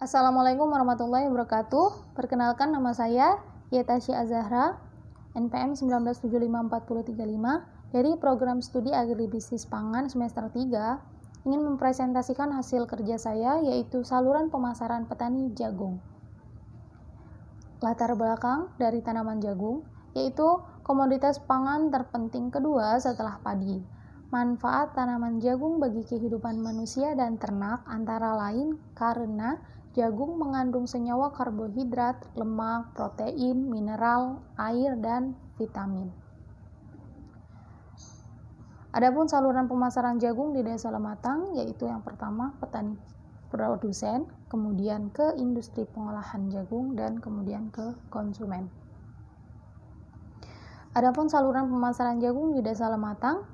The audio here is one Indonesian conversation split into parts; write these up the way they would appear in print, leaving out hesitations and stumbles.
Assalamualaikum warahmatullahi wabarakatuh. Perkenalkan, nama saya Yetasya Azahra, NPM 19754035 dari Program Studi Agribisnis Pangan semester 3, ingin mempresentasikan hasil kerja saya, yaitu saluran pemasaran petani jagung. Latar belakang dari tanaman jagung, yaitu komoditas pangan terpenting kedua setelah padi. Manfaat tanaman jagung bagi kehidupan manusia dan ternak antara lain karena jagung mengandung senyawa karbohidrat, lemak, protein, mineral, air, dan vitamin. Adapun saluran pemasaran jagung di Desa Lematang, yaitu yang pertama petani produsen, kemudian ke industri pengolahan jagung, dan kemudian ke konsumen. Adapun saluran pemasaran jagung di Desa Lematang,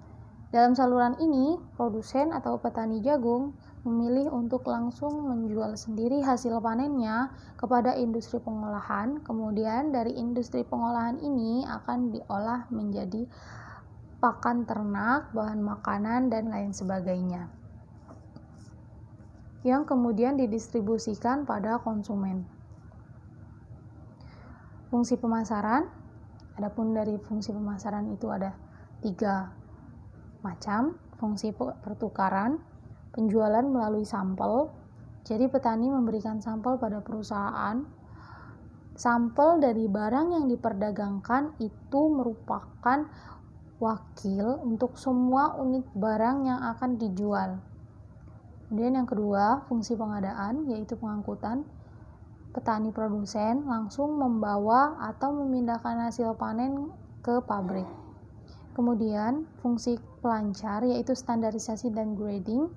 dalam saluran ini produsen atau petani jagung memilih untuk langsung menjual sendiri hasil panennya kepada industri pengolahan. Kemudian dari industri pengolahan ini akan diolah menjadi pakan ternak, bahan makanan, dan lain sebagainya, yang kemudian didistribusikan pada konsumen. Fungsi pemasaran, adapun dari fungsi pemasaran itu ada 3 macam. Fungsi pertukaran, penjualan melalui sampel. Jadi petani memberikan sampel pada perusahaan. Sampel dari barang yang diperdagangkan itu merupakan wakil untuk semua unit barang yang akan dijual. Kemudian yang kedua, fungsi pengadaan, yaitu pengangkutan. Petani produsen langsung membawa atau memindahkan hasil panen ke pabrik. Kemudian fungsi pelancar, yaitu standarisasi dan grading.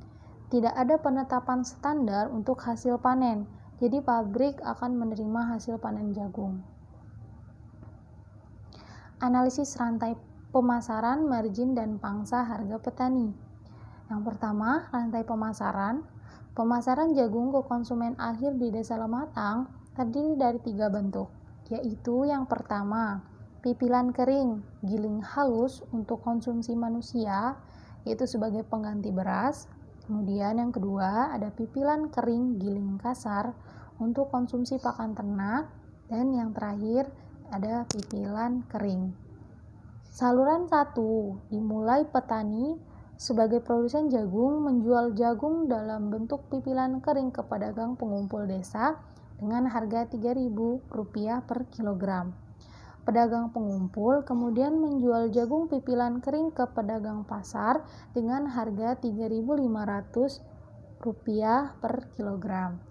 Tidak ada penetapan standar untuk hasil panen, jadi pabrik akan menerima hasil panen jagung. Analisis rantai pemasaran, margin, dan pangsa harga petani. Yang pertama, rantai pemasaran. Pemasaran jagung ke konsumen akhir di Desa Lematang terdiri dari 3 bentuk, yaitu yang pertama, pipilan kering, giling halus untuk konsumsi manusia, yaitu sebagai pengganti beras. Kemudian yang kedua, ada pipilan kering, giling kasar untuk konsumsi pakan ternak. Dan yang terakhir, ada pipilan kering. Saluran 1 dimulai petani sebagai produsen jagung menjual jagung dalam bentuk pipilan kering ke pedagang pengumpul desa dengan harga Rp3.000 per kilogram. Pedagang pengumpul kemudian menjual jagung pipilan kering ke pedagang pasar dengan harga Rp3.500 per kilogram.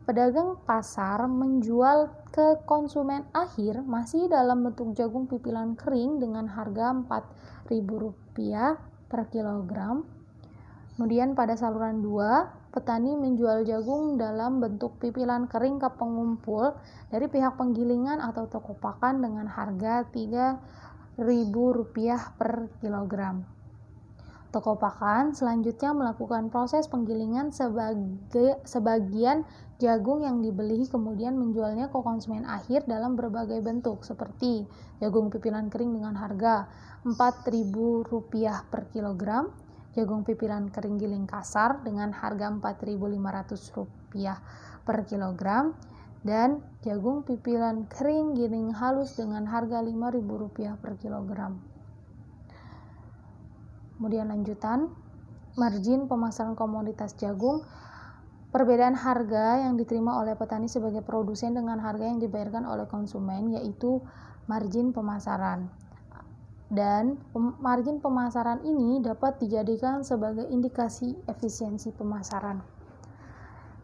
Pedagang pasar menjual ke konsumen akhir masih dalam bentuk jagung pipilan kering dengan harga Rp4.000 per kilogram. Kemudian pada saluran 2, petani menjual jagung dalam bentuk pipilan kering ke pengumpul dari pihak penggilingan atau toko pakan dengan harga Rp3.000 per kilogram. Toko pakan selanjutnya melakukan proses penggilingan sebagian jagung yang dibeli kemudian menjualnya ke konsumen akhir dalam berbagai bentuk seperti jagung pipilan kering dengan harga Rp4.000 per kilogram, jagung pipilan kering giling kasar dengan harga Rp4.500 per kilogram, dan jagung pipilan kering giling halus dengan harga Rp5.000 per kilogram. Kemudian lanjutan, margin pemasaran komoditas jagung, perbedaan harga yang diterima oleh petani sebagai produsen dengan harga yang dibayarkan oleh konsumen, yaitu margin pemasaran. Dan margin pemasaran ini dapat dijadikan sebagai indikasi efisiensi pemasaran.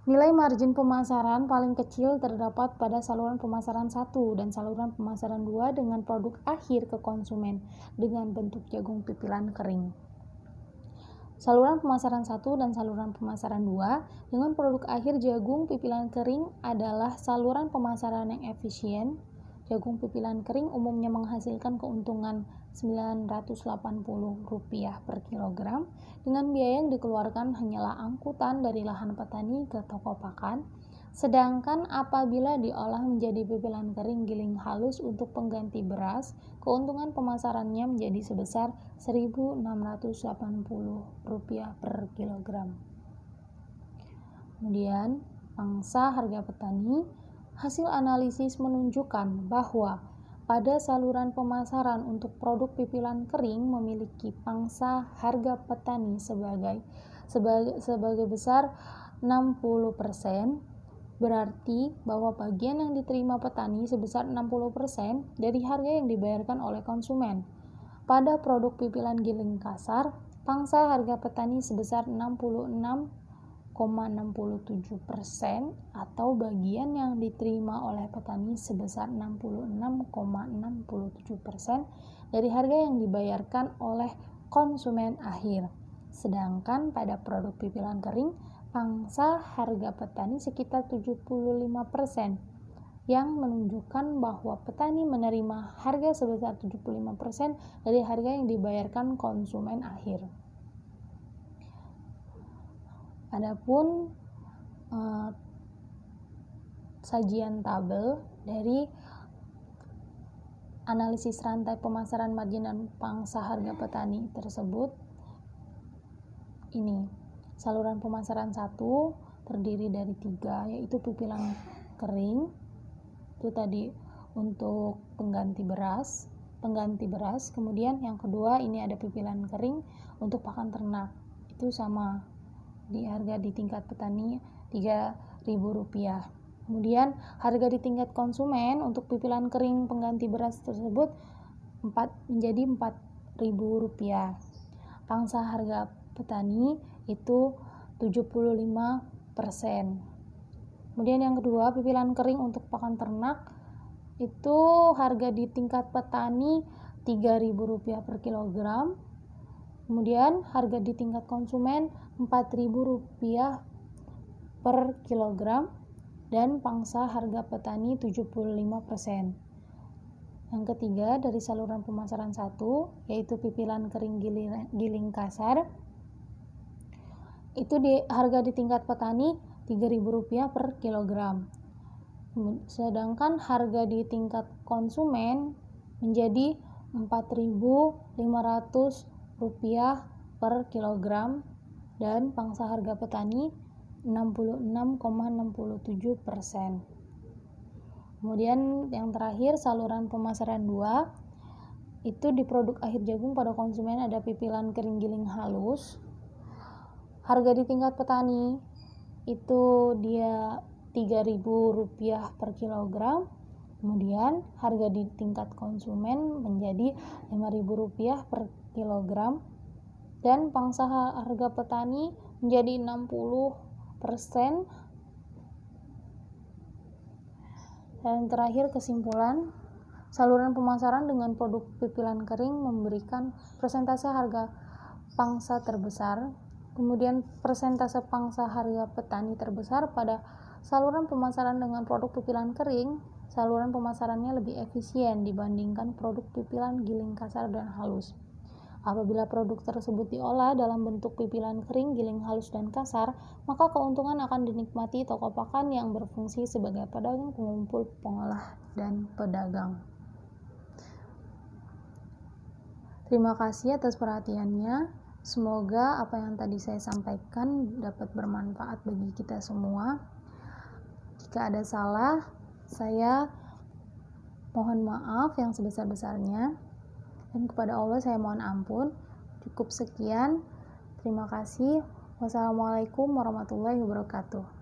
Nilai margin pemasaran paling kecil terdapat pada saluran pemasaran 1 dan saluran pemasaran 2 dengan produk akhir ke konsumen dengan bentuk jagung pipilan kering. Saluran pemasaran 1 dan saluran pemasaran 2 dengan produk akhir jagung pipilan kering adalah saluran pemasaran yang efisien. Jagung pipilan kering umumnya menghasilkan keuntungan Rp980 per kilogram dengan biaya yang dikeluarkan hanyalah angkutan dari lahan petani ke toko pakan. Sedangkan apabila diolah menjadi pipilan kering giling halus untuk pengganti beras, keuntungan pemasarannya menjadi sebesar Rp1.680 per kilogram. Kemudian pangsa harga petani, hasil analisis menunjukkan bahwa pada saluran pemasaran untuk produk pipilan kering memiliki pangsa harga petani sebagai besar 60%, berarti bahwa bagian yang diterima petani sebesar 60% dari harga yang dibayarkan oleh konsumen. Pada produk pipilan giling kasar, pangsa harga petani sebesar 66,67% atau bagian yang diterima oleh petani sebesar 66,67% dari harga yang dibayarkan oleh konsumen akhir. Sedangkan pada produk pipilan kering, pangsa harga petani sekitar 75%, yang menunjukkan bahwa petani menerima harga sebesar 75% dari harga yang dibayarkan konsumen akhir. Adapun sajian tabel dari analisis rantai pemasaran margin dan pangsa harga petani tersebut ini. Saluran pemasaran 1 terdiri dari 3, yaitu pipilan kering, itu tadi untuk pengganti beras. Kemudian yang kedua ini ada pipilan kering untuk pakan ternak, itu sama di harga di tingkat petani Rp3.000. Kemudian harga di tingkat konsumen untuk pipilan kering pengganti beras tersebut menjadi Rp4.000. Pangsa harga petani itu 75%. Kemudian yang kedua, pipilan kering untuk pakan ternak itu harga di tingkat petani Rp3.000 per kilogram. Kemudian harga di tingkat konsumen Rp4.000 per kilogram dan pangsa harga petani 75%. Yang ketiga dari saluran pemasaran 1 yaitu pipilan kering giling kasar, itu harga di tingkat petani Rp3.000 per kilogram. Sedangkan harga di tingkat konsumen menjadi Rp4.500 per kilogram dan pangsa harga petani 66,67%. Kemudian yang terakhir saluran pemasaran 2 itu di produk akhir jagung pada konsumen ada pipilan kering giling halus. Harga di tingkat petani itu dia Rp3.000 per kilogram. Kemudian harga di tingkat konsumen menjadi Rp5.000 per kilogram dan pangsa harga petani menjadi 60%. Dan terakhir kesimpulan, saluran pemasaran dengan produk pipilan kering memberikan persentase harga pangsa terbesar. Kemudian persentase pangsa harga petani terbesar pada saluran pemasaran dengan produk pipilan kering. Saluran pemasarannya lebih efisien dibandingkan produk pipilan giling kasar dan halus. Apabila produk tersebut diolah dalam bentuk pipilan kering, giling halus, dan kasar, maka keuntungan akan dinikmati toko pakan yang berfungsi sebagai pedagang, pengumpul, pengolah, dan pedagang. Terima kasih atas perhatiannya. Semoga apa yang tadi saya sampaikan dapat bermanfaat bagi kita semua. Jika ada salah, saya mohon maaf yang sebesar-besarnya. Dan kepada Allah saya mohon ampun. Cukup sekian. Terima kasih. Wassalamualaikum warahmatullahi wabarakatuh.